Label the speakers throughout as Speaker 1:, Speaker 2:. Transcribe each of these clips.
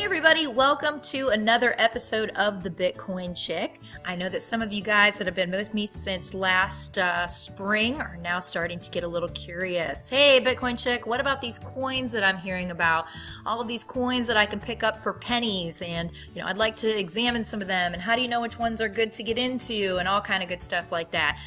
Speaker 1: Hey everybody, welcome to another episode of the Bitcoin Chick. I know that some of you guys that have been with me since last spring are now starting to get a little curious. Hey Bitcoin Chick, what about these coins that I'm hearing about? All of these coins that I can pick up for pennies, and I'd like to examine some of them, and how do you know which ones are good to get into, and all kind of good stuff like that.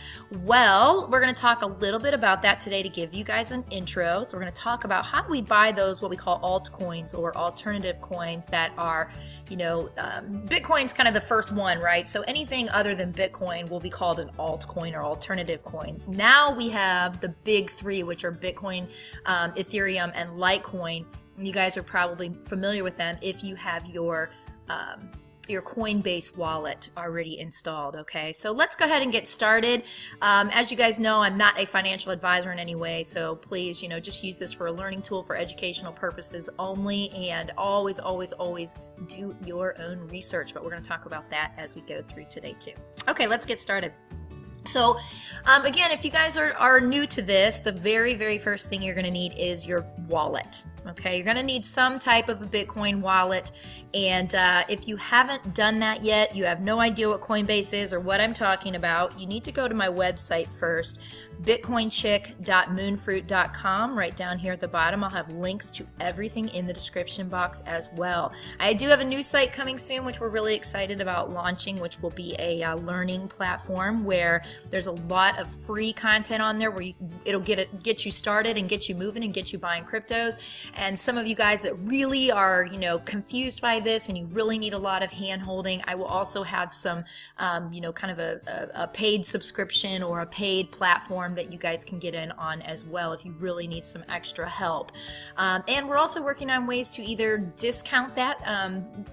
Speaker 1: Well, we're going to talk a little bit about that today to give you guys an intro. So we're going to talk about how do we buy those what we call altcoins or alternative coins that are, Bitcoin's kind of the first one, right? So anything other than Bitcoin will be called an altcoin or alternative coins. Now we have the big three, which are Bitcoin, Ethereum, and Litecoin. You guys are probably familiar with them if you have your Coinbase wallet already installed. Okay, so let's go ahead and get started. As you guys know, I'm not a financial advisor in any way, so please, just use this for a learning tool for educational purposes only, and always do your own research. But we're going to talk about that as we go through today too. Okay, let's get started. So again, if you guys are new to this, the very first thing you're going to need is your wallet. Okay, you're going to need some type of a Bitcoin wallet, and if you haven't done that yet, you have no idea what Coinbase is or what I'm talking about, you need to go to my website first, bitcoinchick.moonfruit.com. Right down here at the bottom, I'll have links to everything in the description box as well. I do have a new site coming soon, which we're really excited about launching, which will be a learning platform where there's a lot of free content on there where it'll get you started and get you moving and get you buying cryptos. And some of you guys that really are, confused by this and you really need a lot of hand holding, I will also have some, kind of a paid subscription or a paid platform that you guys can get in on as well if you really need some extra help. And we're also working on ways to either discount that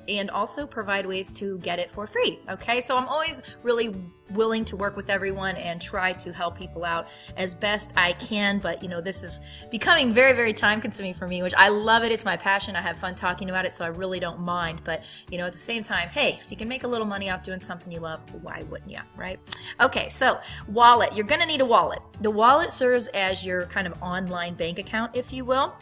Speaker 1: and also provide ways to get it for free. Okay, so I'm always really willing to work with everyone and try to help people out as best I can, but this is becoming very time consuming for me, which I love it. It's my passion. I have fun talking about it, so I really don't mind. But at the same time, hey, if you can make a little money off doing something you love, why wouldn't you, right? Okay, so wallet. You're gonna need a wallet. The wallet serves as your kind of online bank account, if you will.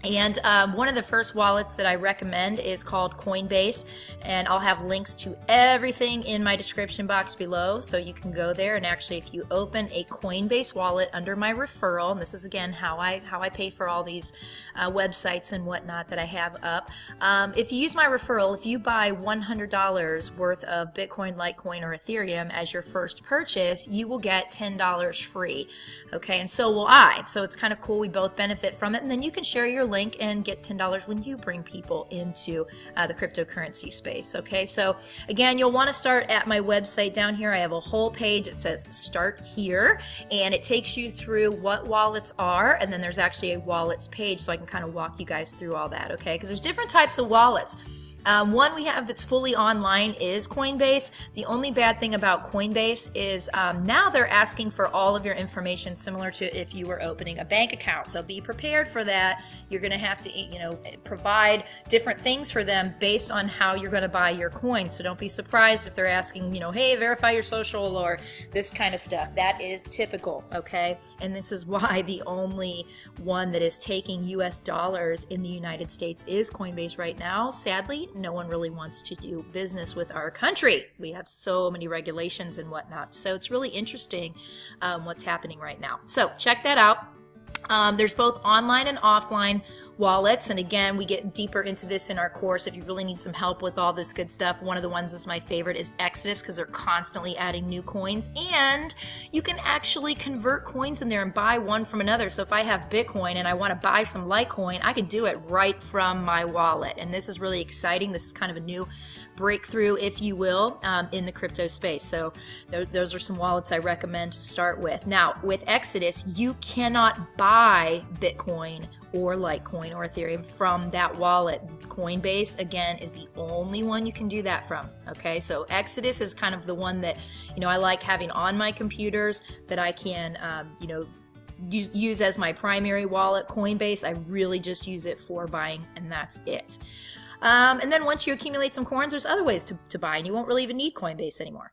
Speaker 1: And one of the first wallets that I recommend is called Coinbase, and I'll have links to everything in my description box below, so you can go there. And actually, if you open a Coinbase wallet under my referral, and this is again how I pay for all these websites and whatnot that I have up. If you use my referral, if you buy $100 worth of Bitcoin, Litecoin, or Ethereum as your first purchase, you will get $10 free. Okay, and so will I. So it's kind of cool. We both benefit from it, and then you can share your link and get $10 when you bring people into the cryptocurrency space. Okay, so again, you'll want to start at my website. Down here I have a whole page. It says start here, and it takes you through what wallets are, and then there's actually a wallets page, so I can kind of walk you guys through all that. Okay, because there's different types of wallets. One we have that's fully online is Coinbase. The only bad thing about Coinbase is now they're asking for all of your information similar to if you were opening a bank account. So be prepared for that. You're going to have to, provide different things for them based on how you're going to buy your coins. So don't be surprised if they're asking, hey, verify your social or this kind of stuff. That is typical, okay? And this is why the only one that is taking US dollars in the United States is Coinbase right now. Sadly, no one really wants to do business with our country. We have so many regulations and whatnot. So it's really interesting what's happening right now. So check that out. There's both online and offline wallets, and again, we get deeper into this in our course if you really need some help with all this good stuff. One of the ones that's my favorite is Exodus, because they're constantly adding new coins, and you can actually convert coins in there and buy one from another. So if I have Bitcoin and I want to buy some Litecoin, I can do it right from my wallet, and this is really exciting. This is kind of a new breakthrough, if you will, in the crypto space. So those are some wallets I recommend to start with. Now, with Exodus, you cannot buy Bitcoin or Litecoin or Ethereum from that wallet. Coinbase, again, is the only one you can do that from. Okay, so Exodus is kind of the one that, I like having on my computers that I can, use as my primary wallet. Coinbase, I really just use it for buying, and that's it. And then once you accumulate some coins, there's other ways to buy, and you won't really even need Coinbase anymore.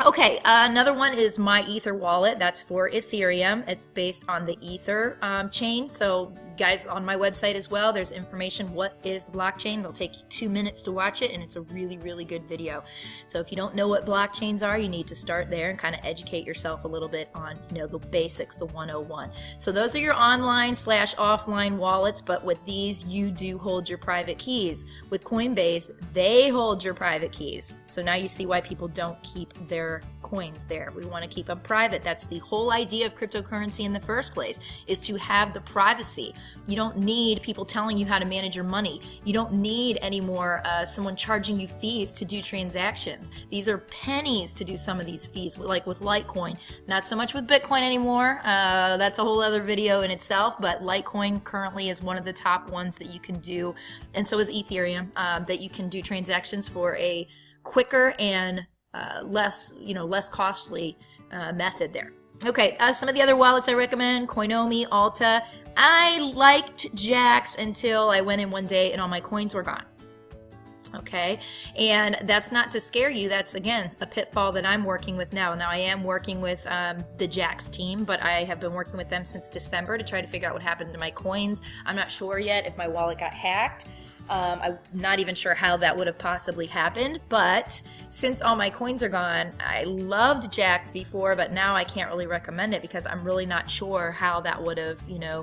Speaker 1: Okay, another one is my Ether wallet. That's for Ethereum. It's based on the Ether chain. So guys, on my website as well, there's information what is the blockchain. It'll take you 2 minutes to watch it, and it's a really, really good video. So if you don't know what blockchains are, you need to start there and kind of educate yourself a little bit on, the basics, the 101. So those are your online/offline wallets, but with these, you do hold your private keys. With Coinbase, they hold your private keys. So now you see why people don't keep their coins there. We want to keep them private. That's the whole idea of cryptocurrency in the first place, is to have the privacy. You don't need people telling you how to manage your money. You don't need anymore someone charging you fees to do transactions. These are pennies to do some of these fees, like with Litecoin. Not so much with Bitcoin anymore. That's a whole other video in itself, but Litecoin currently is one of the top ones that you can do, and so is Ethereum, that you can do transactions for a quicker and less costly method there. Okay, some of the other wallets I recommend: Coinomi, Alta. I liked Jax until I went in one day and all my coins were gone. Okay, and that's not to scare you. That's, again, a pitfall that I'm working with now. Now I am working with the Jax team, but I have been working with them since December to try to figure out what happened to my coins. I'm not sure yet if my wallet got hacked. I'm not even sure how that would have possibly happened, but since all my coins are gone, I loved Jax before, but now I can't really recommend it because I'm really not sure how that would have,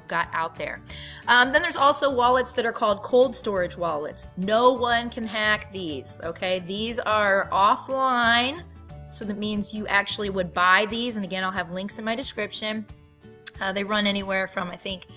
Speaker 1: got out there. Then there's also wallets that are called cold storage wallets. No one can hack these, okay? These are offline, so that means you actually would buy these, and again, I'll have links in my description. They run anywhere from, I think,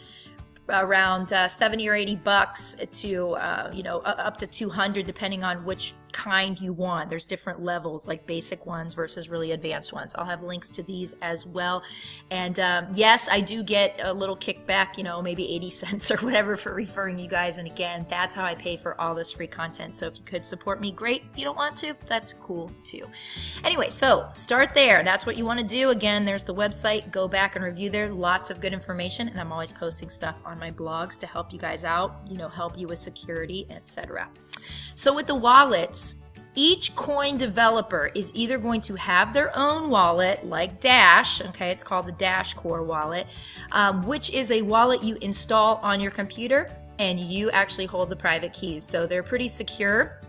Speaker 1: around 70 or 80 bucks to up to 200, depending on which kind you want. There's different levels, like basic ones versus really advanced ones. I'll have links to these as well. And yes, I do get a little kickback, maybe 80 cents or whatever for referring you guys. And again, that's how I pay for all this free content. So if you could support me, great. If you don't want to, that's cool too. Anyway, so start there. That's what you want to do. Again, there's the website. Go back and review there. Lots of good information. And I'm always posting stuff on my blogs to help you guys out, help you with security, etc. So with the wallets, each coin developer is either going to have their own wallet, like Dash, okay, it's called the Dash Core wallet, which is a wallet you install on your computer, and you actually hold the private keys. So they're pretty secure.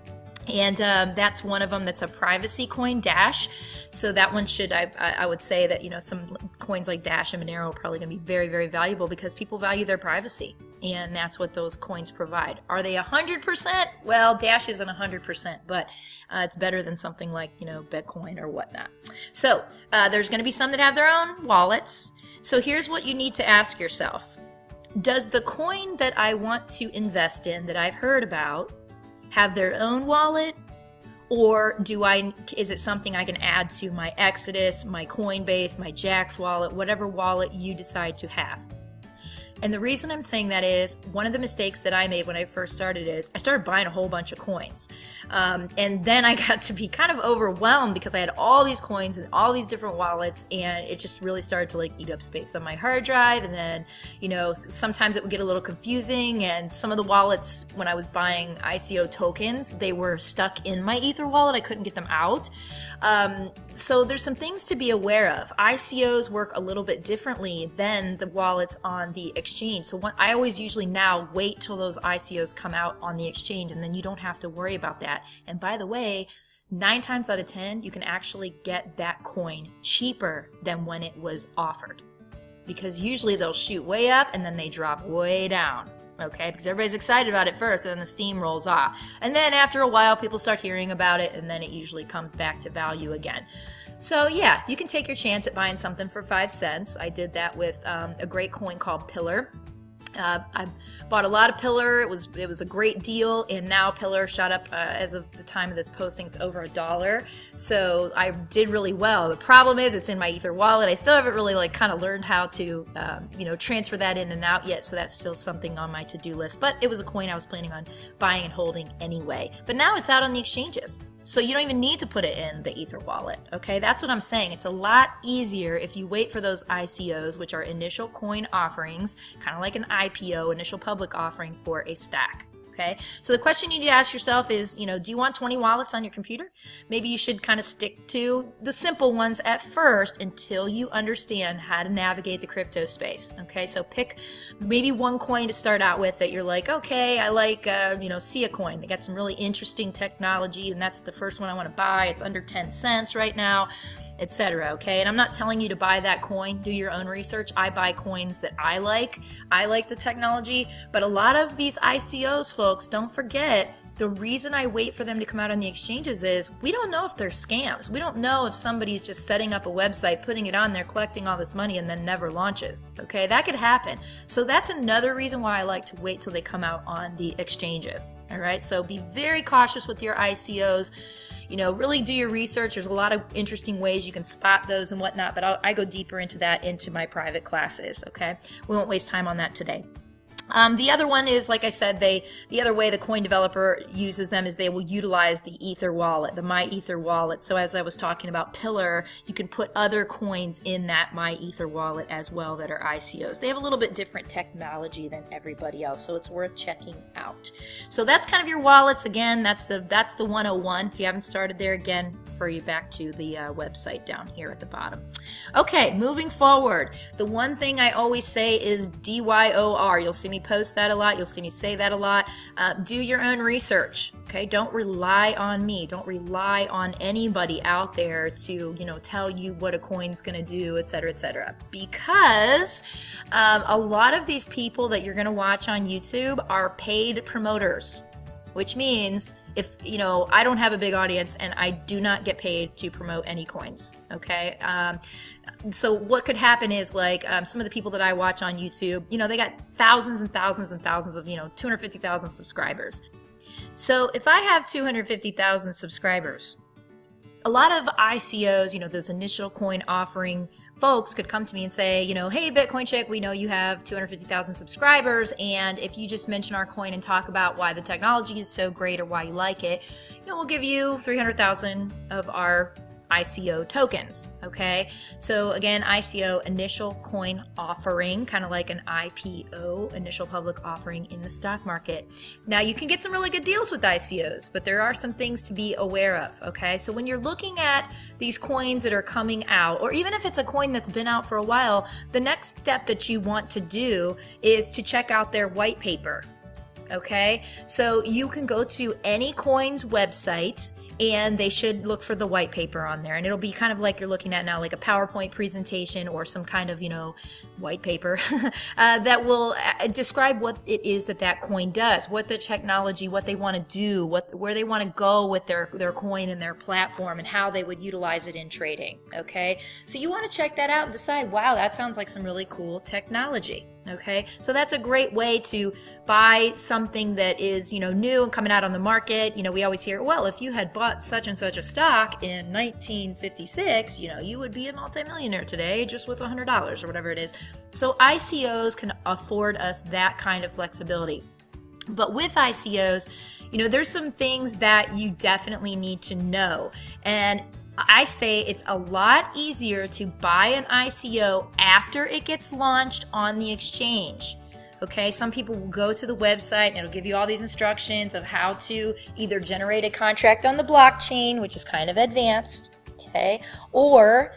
Speaker 1: And that's one of them that's a privacy coin, Dash. So that one should, I would say that, some coins like Dash and Monero are probably going to be very, very valuable because people value their privacy. And that's what those coins provide. Are they 100%? Well, Dash isn't 100%, but it's better than something like, Bitcoin or whatnot. So there's going to be some that have their own wallets. So here's what you need to ask yourself. Does the coin that I want to invest in, that I've heard about, have their own wallet, or is it something I can add to my Exodus, my Coinbase, my Jax wallet, whatever wallet you decide to have? And the reason I'm saying that is one of the mistakes that I made when I first started is I started buying a whole bunch of coins. And then I got to be kind of overwhelmed because I had all these coins and all these different wallets, and it just really started to eat up space on my hard drive. And then, sometimes it would get a little confusing, and some of the wallets, when I was buying ICO tokens, they were stuck in my Ether wallet. I couldn't get them out. So there's some things to be aware of. ICOs work a little bit differently than the wallets on the exchange. So I always usually now wait till those ICOs come out on the exchange, and then you don't have to worry about that. And by the way, 9 times out of 10, you can actually get that coin cheaper than when it was offered. Because usually they'll shoot way up and then they drop way down. Okay, because everybody's excited about it first, and then the steam rolls off. And then after a while, people start hearing about it, and then it usually comes back to value again. So yeah, you can take your chance at buying something for 5 cents. I did that with a great coin called Pillar. I bought a lot of Pillar. It was a great deal, and now Pillar shot up as of the time of this posting. It's over $1, so I did really well. The problem is it's in my Ether wallet. I still haven't really kind of learned how to transfer that in and out yet, so that's still something on my to-do list. But it was a coin I was planning on buying and holding anyway. But now it's out on the exchanges. So you don't even need to put it in the Ether wallet, okay? That's what I'm saying. It's a lot easier if you wait for those ICOs, which are initial coin offerings, kind of like an IPO, initial public offering for a stack. Okay, so the question you need to ask yourself is, do you want 20 wallets on your computer? Maybe you should kind of stick to the simple ones at first until you understand how to navigate the crypto space. Okay, so pick maybe one coin to start out with that you're like, okay, I like, Sia coin. They got some really interesting technology, and that's the first one I want to buy. It's under 10 cents right now, etc. Okay, and I'm not telling you to buy that coin. Do your own research. I buy coins that I like. I like the technology, but a lot of these ICOs, folks, don't forget, the reason I wait for them to come out on the exchanges is we don't know if they're scams. We don't know if somebody's just setting up a website, putting it on there, collecting all this money, and then never launches. Okay, that could happen. So that's another reason why I like to wait till they come out on the exchanges. All right, so be very cautious with your ICOs. Really do your research. There's a lot of interesting ways you can spot those and whatnot, but I go deeper into that into my private classes, okay? We won't waste time on that today. The other one is, like I said, the other way the coin developer uses them is they will utilize the Ether wallet, the My Ether wallet. So as I was talking about Pillar, you can put other coins in that My Ether wallet as well that are ICOs. They have a little bit different technology than everybody else, so it's worth checking out. So that's kind of your wallets. Again, that's the 101. If you haven't started there, again, refer you back to the website down here at the bottom. Okay, moving forward, the one thing I always say is DYOR. You'll see me post that a lot. You'll see me say that a lot. Do your own research. Okay, don't rely on me. Don't rely on anybody out there to tell you what a coin's going to do, etc., etc. Because a lot of these people that you're going to watch on YouTube are paid promoters, which means if I don't have a big audience and I do not get paid to promote any coins. Okay, so what could happen is some of the people that I watch on YouTube, they got thousands and thousands and thousands of 250,000 subscribers. So if I have 250,000 subscribers, a lot of ICOs, those initial coin offering folks could come to me and say, hey, Bitcoin Chick, we know you have 250,000 subscribers, and if you just mention our coin and talk about why the technology is so great or why you like it, we'll give you 300,000 of our ICO tokens. Okay, so again, ICO, initial coin offering, kind of like an IPO, initial public offering in the stock market. Now you can get some really good deals with ICOs, but there are some things to be aware of. Okay, so when you're looking at these coins that are coming out, or even if it's a coin that's been out for a while, the next step that you want to do is to check out their white paper. Okay, so you can go to any coin's website and they should look for the white paper on there, and it'll be kind of like you're looking at now, like a PowerPoint presentation or some kind of white paper that will describe what it is that coin does, what the technology, what they want to do, where they want to go with their coin and their platform, and how they would utilize it in trading. Okay, so you want to check that out and decide, wow, that sounds like some really cool technology. Okay, so that's a great way to buy something that is new and coming out on the market. We always hear, well, if you had bought such and such a stock in 1956, you would be a multimillionaire today just with $100 or whatever it is. So ICOs can afford us that kind of flexibility. But with ICOs, there's some things that you definitely need to know, and I say it's a lot easier to buy an ICO after it gets launched on the exchange. Okay, some people will go to the website and it'll give you all these instructions of how to either generate a contract on the blockchain, which is kind of advanced, okay, or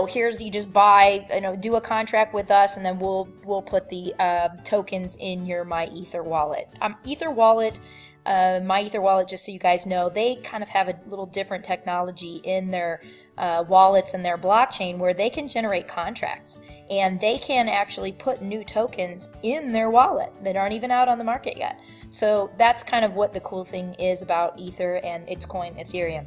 Speaker 1: here's, you just buy, do a contract with us, and then we'll put the tokens in your My Ether wallet. Ether wallet. My Ether wallet, just so you guys know, they kind of have a little different technology in their wallets and their blockchain where they can generate contracts, and they can actually put new tokens in their wallet that aren't even out on the market yet. So that's kind of what the cool thing is about Ether and its coin Ethereum.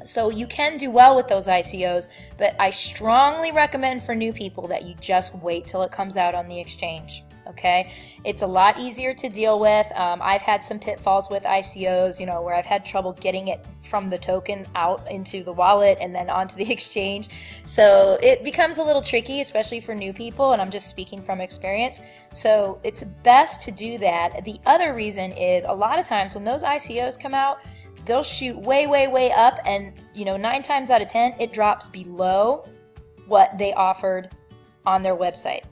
Speaker 1: So you can do well with those ICOs, but I strongly recommend for new people that you just wait till it comes out on the exchange. Okay, it's a lot easier to deal with. I've had some pitfalls with ICOs, where I've had trouble getting it from the token out into the wallet and then onto the exchange. So it becomes a little tricky, especially for new people, and I'm just speaking from experience. So it's best to do that. The other reason is a lot of times when those ICOs come out, they'll shoot way, way, way up, and 9 times out of 10, it drops below what they offered on their website.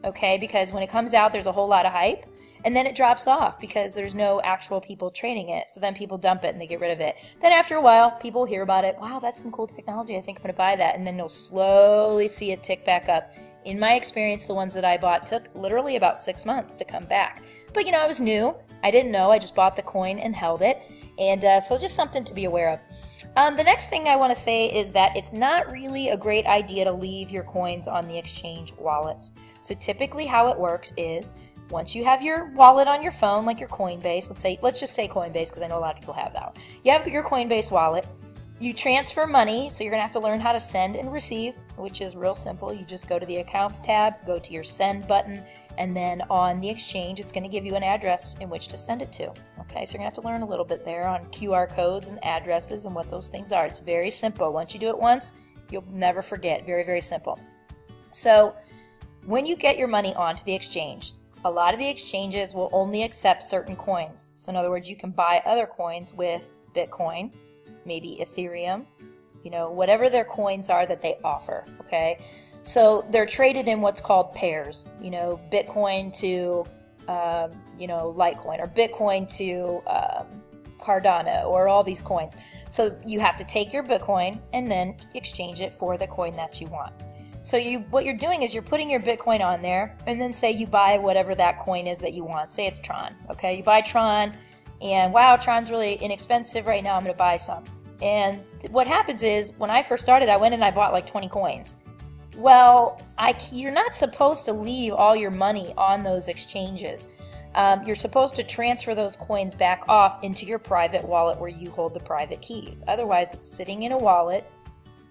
Speaker 1: Okay, because when it comes out, there's a whole lot of hype, and then it drops off because there's no actual people trading it. So then people dump it and they get rid of it. Then after a while, people hear about it. Wow, that's some cool technology. I think I'm going to buy that. And then you'll slowly see it tick back up. In my experience, the ones that I bought took literally about 6 months to come back. But I was new. I didn't know. I just bought the coin and held it. And so just something to be aware of. The next thing I want to say is that it's not really a great idea to leave your coins on the exchange wallets. So typically how it works is once you have your wallet on your phone, like your Coinbase, let's just say Coinbase because I know a lot of people have that one. You have your Coinbase wallet. You transfer money, so you're going to have to learn how to send and receive, which is real simple. You just go to the Accounts tab, go to your Send button, and then on the exchange, it's going to give you an address in which to send it to. Okay, so you're going to have to learn a little bit there on QR codes and addresses and what those things are. It's very simple. Once you do it once, you'll never forget. Very, very simple. So when you get your money onto the exchange, a lot of the exchanges will only accept certain coins. So in other words, you can buy other coins with Bitcoin, maybe Ethereum, whatever their coins are that they offer, okay? So they're traded in what's called pairs, Bitcoin to, Litecoin, or Bitcoin to Cardano, or all these coins. So you have to take your Bitcoin and then exchange it for the coin that you want. So what you're doing is you're putting your Bitcoin on there, and then say you buy whatever that coin is that you want. Say it's Tron, okay? You buy Tron, and wow, Tron's really inexpensive right now, I'm going to buy some. And what happens is, when I first started, I went and I bought like 20 coins. Well, you're not supposed to leave all your money on those exchanges. You're supposed to transfer those coins back off into your private wallet where you hold the private keys. Otherwise, it's sitting in a wallet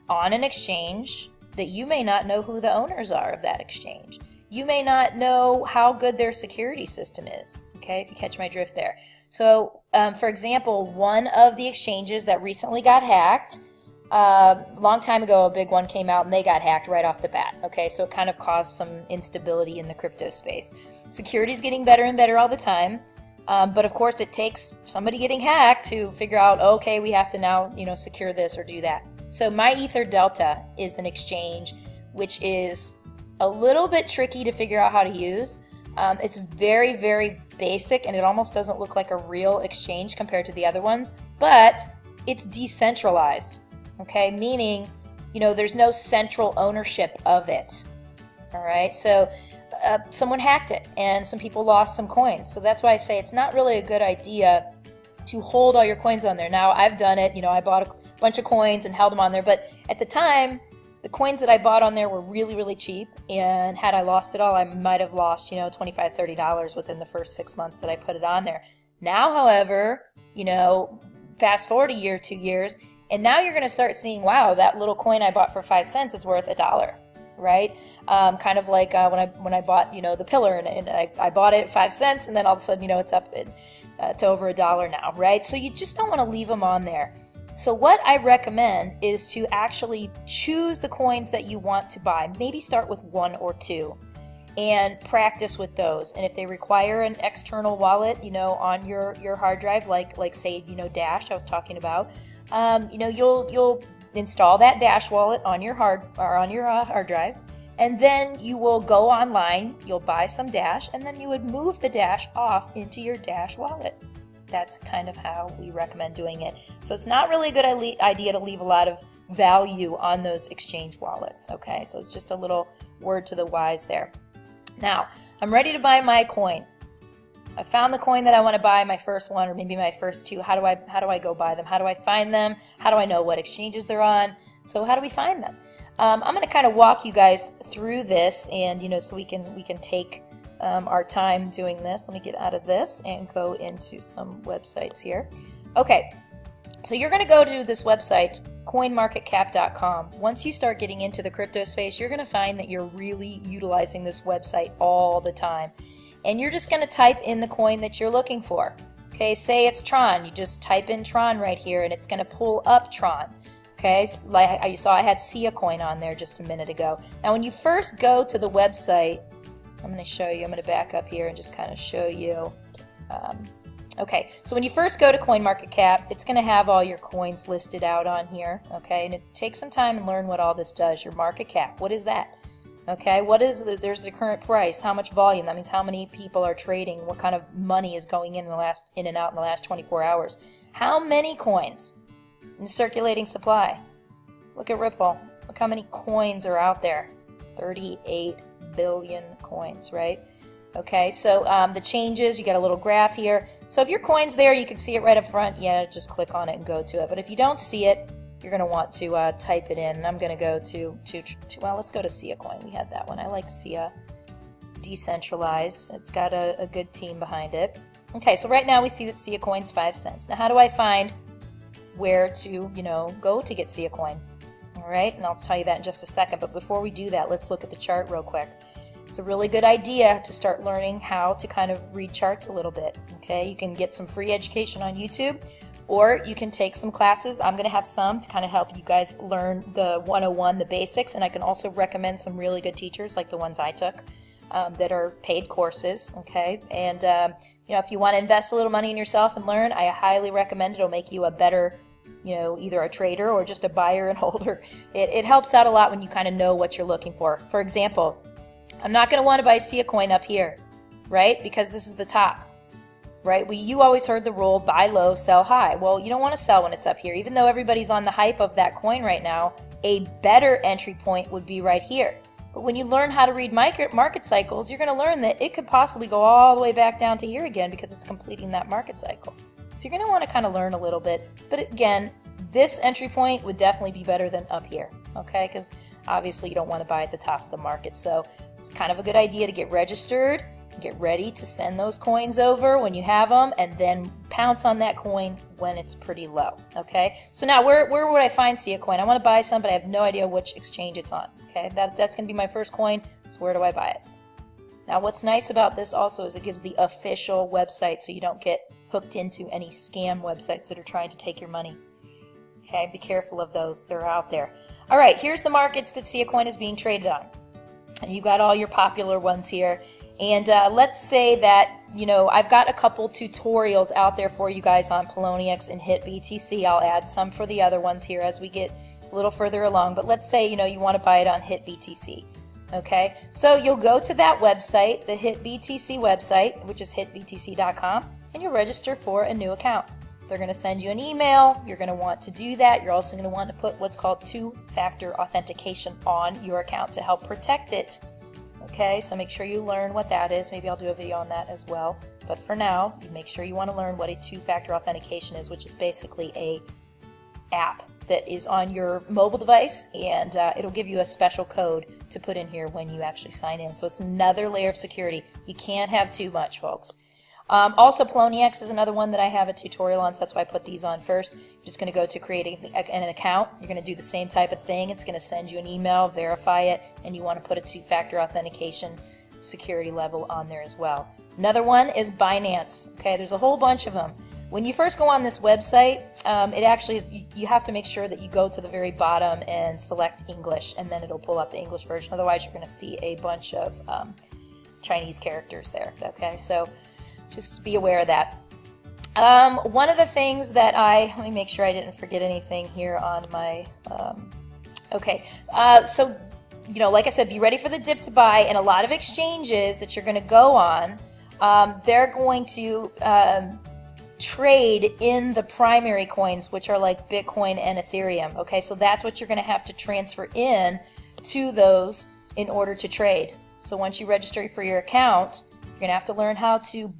Speaker 1: on an exchange that you may not know who the owners are of that exchange. You may not know how good their security system is, okay, if you catch my drift there. So, for example, one of the exchanges that recently got hacked, a long time ago, a big one came out and they got hacked right off the bat, okay? So it kind of caused some instability in the crypto space. Security is getting better and better all the time, but of course it takes somebody getting hacked to figure out, okay, we have to now, secure this or do that. So MyEtherDelta is an exchange which is a little bit tricky to figure out how to use. It's very, very basic, and it almost doesn't look like a real exchange compared to the other ones, but it's decentralized, okay? Meaning, there's no central ownership of it, all right? So someone hacked it, and some people lost some coins. So that's why I say it's not really a good idea to hold all your coins on there. Now, I've done it. I bought a bunch of coins and held them on there, but at the time, the coins that I bought on there were really, really cheap, and had I lost it all, I might have lost, $25, $30 within the first 6 months that I put it on there. Now, however, fast forward a year, 2 years, and now you're going to start seeing, wow, that little coin I bought for 5 cents is worth $1, right? Kind of like when I bought, the pillar, and I bought it at 5 cents, and then all of a sudden, it's up to over $1 now, right? So you just don't want to leave them on there. So what I recommend is to actually choose the coins that you want to buy. Maybe start with 1 or 2 and practice with those. And if they require an external wallet, on your hard drive, like say, Dash I was talking about, you'll install that Dash wallet on your hard drive, and then you will go online, you'll buy some Dash, and then you would move the Dash off into your Dash wallet. That's kind of how we recommend doing it. So it's not really a good idea to leave a lot of value on those exchange wallets, okay? So it's just a little word to the wise there. Now, I'm ready to buy my coin. I found the coin that I want to buy, my first one, or maybe my first 2. How do I go buy them? How do I find them? How do I know what exchanges they're on? So how do we find them? I'm going to kind of walk you guys through this, and so we can take our time doing this. Let me get out of this and go into some websites here. Okay, so you're going to go to this website, coinmarketcap.com. Once you start getting into the crypto space, you're going to find that you're really utilizing this website all the time. And you're just going to type in the coin that you're looking for. Okay, say it's Tron. You just type in Tron right here, and it's going to pull up Tron. Okay, so like you saw, I had Sia coin on there just a minute ago. Now, when you first go to the website, I'm going to show you. I'm going to back up here and just kind of show you. Okay, so when you first go to CoinMarketCap, it's going to have all your coins listed out on here. Okay, and it takes some time and learn what all this does. Your market cap, what is that? Okay, there's the current price, how much volume, that means how many people are trading, what kind of money is going in and out in the last 24 hours. How many coins in circulating supply? Look at Ripple. Look how many coins are out there. 38 billion coins, right? Okay, so the changes, you got a little graph here. So if your coin's there, you can see it right up front. Yeah, just click on it and go to it. But if you don't see it, you're going to want to type it in. And I'm going to go well, let's go to Sia Coin. We had that one. I like Sia. It's decentralized. It's got a good team behind it. Okay, so right now we see that Sia Coin's 5 cents. Now, how do I find where to, go to get Sia Coin? All right, and I'll tell you that in just a second. But before we do that, let's look at the chart real quick. It's a really good idea to start learning how to kind of read charts a little bit. Okay, you can get some free education on YouTube, or you can take some classes. I'm going to have some to kind of help you guys learn the 101, the basics, and I can also recommend some really good teachers like the ones I took that are paid courses. Okay, and if you want to invest a little money in yourself and learn, I highly recommend it. It'll make you a better, either a trader or just a buyer and holder. It helps out a lot when you kind of know what you're looking for. For example, I'm not going to want to buy Sia Coin up here, right? Because this is the top. Right? You always heard the rule, buy low, sell high. Well, you don't want to sell when it's up here. Even though everybody's on the hype of that coin right now, a better entry point would be right here. But when you learn how to read market cycles, you're going to learn that it could possibly go all the way back down to here again because it's completing that market cycle. So you're going to want to kind of learn a little bit. But again, this entry point would definitely be better than up here, okay? Because obviously you don't want to buy at the top of the market. So it's kind of a good idea to get registered, get ready to send those coins over when you have them, and then pounce on that coin when it's pretty low, okay? So now where would I find Sia Coin? I want to buy some, but I have no idea which exchange it's on, okay? That's going to be my first coin, so where do I buy it? Now what's nice about this also is it gives the official website so you don't get hooked into any scam websites that are trying to take your money. Okay, be careful of those, they're out there. All right, here's the markets that Sia Coin is being traded on. And you got all your popular ones here. And let's say that, I've got a couple tutorials out there for you guys on Poloniex and HitBTC. I'll add some for the other ones here as we get a little further along. But let's say, you want to buy it on HitBTC. Okay, so you'll go to that website, the HitBTC website, which is hitbtc.com, and you'll register for a new account. They're going to send you an email. You're going to want to do that. You're also going to want to put what's called two-factor authentication on your account to help protect it. Okay, so make sure you learn what that is. Maybe I'll do a video on that as well. But for now, you make sure you want to learn what a two-factor authentication is, which is basically a app that is on your mobile device, and it'll give you a special code to put in here when you actually sign in. So it's another layer of security. You can't have too much, folks. Also, Poloniex is another one that I have a tutorial on, so that's why I put these on first. You're just going to go to creating an account. You're going to do the same type of thing. It's going to send you an email, verify it, and you want to put a two-factor authentication security level on there as well. Another one is Binance. Okay, there's a whole bunch of them. When you first go on this website, it actually is, you have to make sure that you go to the very bottom and select English, and then it'll pull up the English version. Otherwise, you're going to see a bunch of Chinese characters there. Okay, so just be aware of that. One of the things that let me make sure I didn't forget anything here on my, so, like I said, be ready for the dip to buy, and a lot of exchanges that you're going to go on, they're going to trade in the primary coins, which are like Bitcoin and Ethereum. Okay, so that's what you're going to have to transfer in to those in order to trade. So once you register for your account, you're going to have to learn how to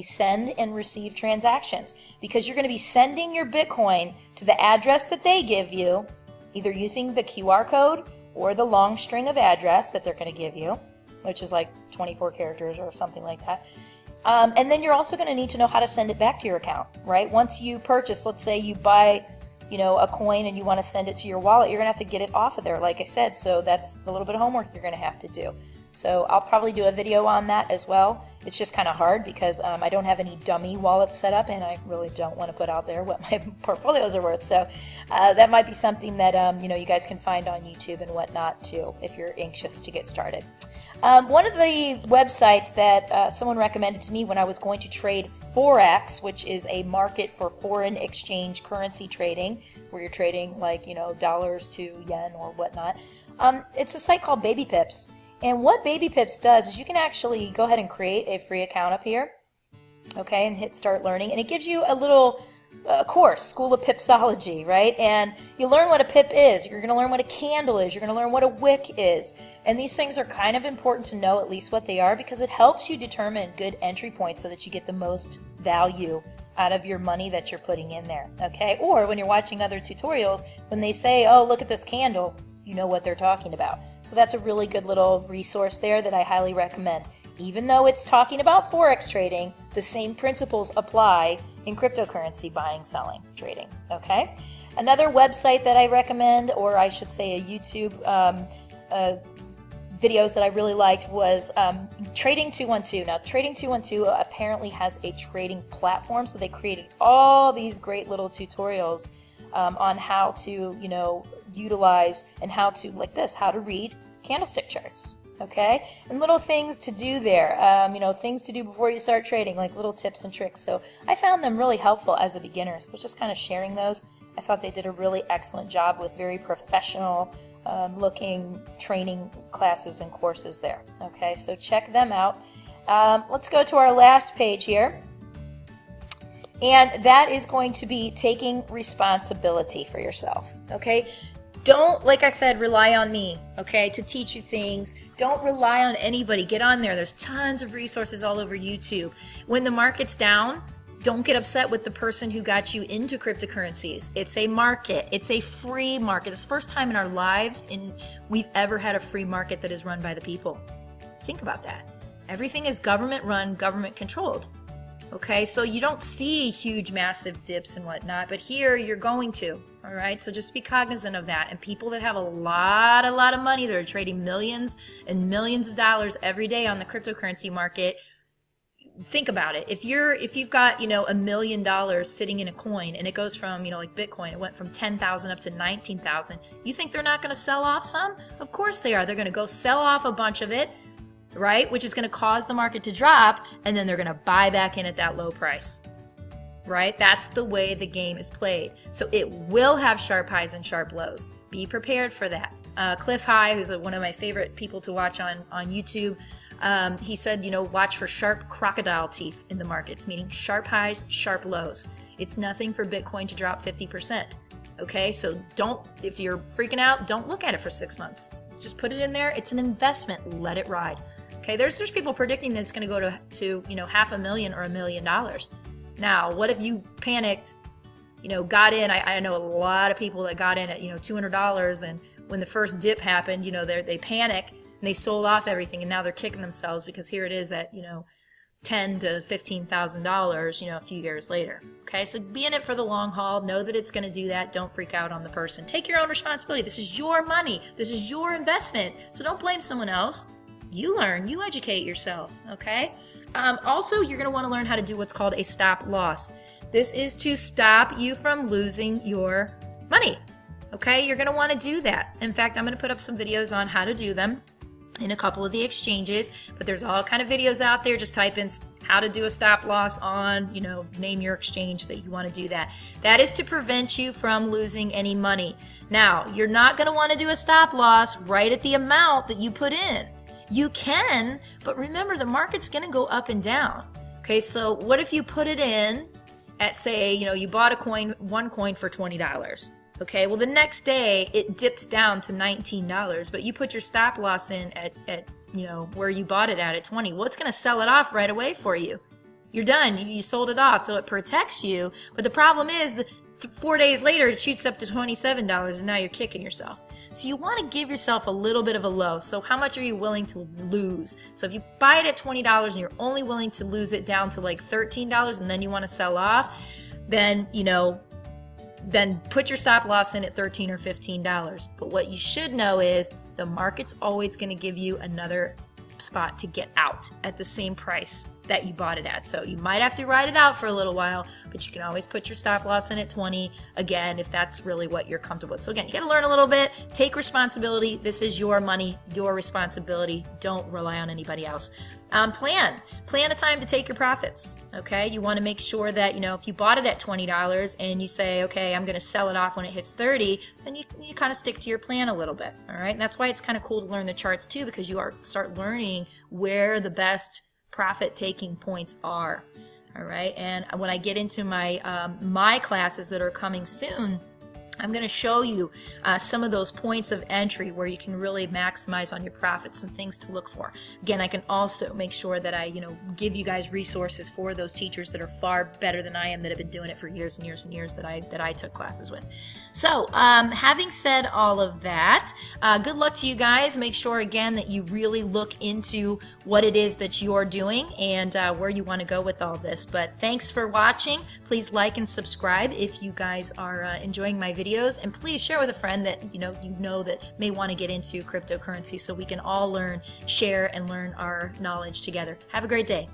Speaker 1: send and receive transactions, because you're going to be sending your Bitcoin to the address that they give you, either using the QR code or the long string of address that they're going to give you, which is like 24 characters or something like that. And then you're also going to need to know how to send it back to your account, right? Once you purchase, let's say you buy, a coin and you want to send it to your wallet, you're going to have to get it off of there, like I said. So that's a little bit of homework you're going to have to do. So I'll probably do a video on that as well. It's just kind of hard because I don't have any dummy wallets set up, and I really don't want to put out there what my portfolios are worth. So that might be something that you guys can find on YouTube and whatnot too if you're anxious to get started. One of the websites that someone recommended to me when I was going to trade Forex, which is a market for foreign exchange currency trading, where you're trading like, dollars to yen or whatnot. It's a site called Baby Pips. And what Baby Pips does is you can actually go ahead and create a free account up here, okay, and hit Start Learning. And it gives you a little course, School of Pipsology, right? And you learn what a pip is. You're going to learn what a candle is. You're going to learn what a wick is. And these things are kind of important to know at least what they are, because it helps you determine good entry points so that you get the most value out of your money that you're putting in there, okay? Or when you're watching other tutorials, when they say, oh, look at this candle, you know what they're talking about. So that's a really good little resource there that I highly recommend. Even though it's talking about Forex trading, the same principles apply in cryptocurrency buying, selling, trading, okay? Another website that I recommend, or I should say a YouTube videos that I really liked was Trading 212. Now, Trading 212 apparently has a trading platform, so they created all these great little tutorials on how to, utilize and how to, like this, how to read candlestick charts. Okay, and little things to do there, things to do before you start trading, like little tips and tricks. So I found them really helpful as a beginner, so I was just kind of sharing those. I thought they did a really excellent job with very professional looking training classes and courses there. Okay, so check them out. Let's go to our last page here. And that is going to be taking responsibility for yourself. Okay, don't, like I said, rely on me, okay, to teach you things. Don't rely on anybody. Get on there. There's tons of resources all over YouTube. When the market's down, don't get upset with the person who got you into cryptocurrencies. It's a market. It's a free market. It's the first time in our lives we've ever had a free market that is run by the people. Think about that. Everything is government run, government controlled. Okay, so you don't see huge, massive dips and whatnot, but here you're going to, all right? So just be cognizant of that. And people that have a lot of money that are trading millions and millions of dollars every day on the cryptocurrency market, think about it. If you've got, $1 million sitting in a coin and it goes from, like Bitcoin, it went from 10,000 up to 19,000, you think they're not going to sell off some? Of course they are. They're going to go sell off a bunch of it, right? Which is going to cause the market to drop, and then they're going to buy back in at that low price, right? That's the way the game is played. So it will have sharp highs and sharp lows. Be prepared for that. Cliff High, who's one of my favorite people to watch on YouTube, he said, watch for sharp crocodile teeth in the markets, meaning sharp highs, sharp lows. It's nothing for Bitcoin to drop 50%. Okay, so if you're freaking out, don't look at it for 6 months. Just put it in there. It's an investment. Let it ride. Okay, there's people predicting that it's going to go to $500,000 or $1 million. Now, what if you panicked, got in? I know a lot of people that got in at $200, and when the first dip happened, they panic and they sold off everything, and now they're kicking themselves because here it is at $10,000 to $15,000 a few years later. Okay, so be in it for the long haul. Know that it's going to do that. Don't freak out on the person. Take your own responsibility. This is your money. This is your investment. So don't blame someone else. You learn, you educate yourself, okay? Also, you're going to want to learn how to do what's called a stop loss. This is to stop you from losing your money, okay? You're going to want to do that. In fact, I'm going to put up some videos on how to do them in a couple of the exchanges, but there's all kind of videos out there. Just type in how to do a stop loss on, name your exchange that you want to do that. That is to prevent you from losing any money. Now, you're not going to want to do a stop loss right at the amount that you put in. You can, but remember the market's going to go up and down. Okay, so what if you put it in at, say, you bought one coin for $20. Okay, well the next day it dips down to $19, but you put your stop loss in at where you bought it at 20. Well, it's going to sell it off right away for you. You're done. You sold it off, so it protects you. But the problem is that 4 days later it shoots up to $27, and now you're kicking yourself. So you want to give yourself a little bit of a low. So how much are you willing to lose? So if you buy it at $20 and you're only willing to lose it down to like $13, and then you want to sell off, then then put your stop loss in at $13 or $15. But what you should know is the market's always going to give you another sweet spot to get out at the same price that you bought it at. So you might have to ride it out for a little while, but you can always put your stop loss in at 20 again if that's really what you're comfortable with. So again, you got to learn a little bit, take responsibility. This is your money, your responsibility. Don't rely on anybody else. Plan a time to take your profits. Okay, you want to make sure that, you know, if you bought it at $20 and you say, okay, I'm going to sell it off when it hits 30, then you kind of stick to your plan a little bit. All right, and that's why it's kind of cool to learn the charts too, because you start learning where the best profit taking points are. All right, and when I get into my classes that are coming soon, I'm going to show you some of those points of entry where you can really maximize on your profits, some things to look for. Again, I can also make sure that I, you know, give you guys resources for those teachers that are far better than I am, that have been doing it for years and years and years that I took classes with. So, having said all of that, good luck to you guys. Make sure again that you really look into what it is that you're doing and where you want to go with all this. But thanks for watching. Please like and subscribe if you guys are enjoying my videos. And please share with a friend that you know that may want to get into cryptocurrency, so we can all share and learn our knowledge together. Have a great day.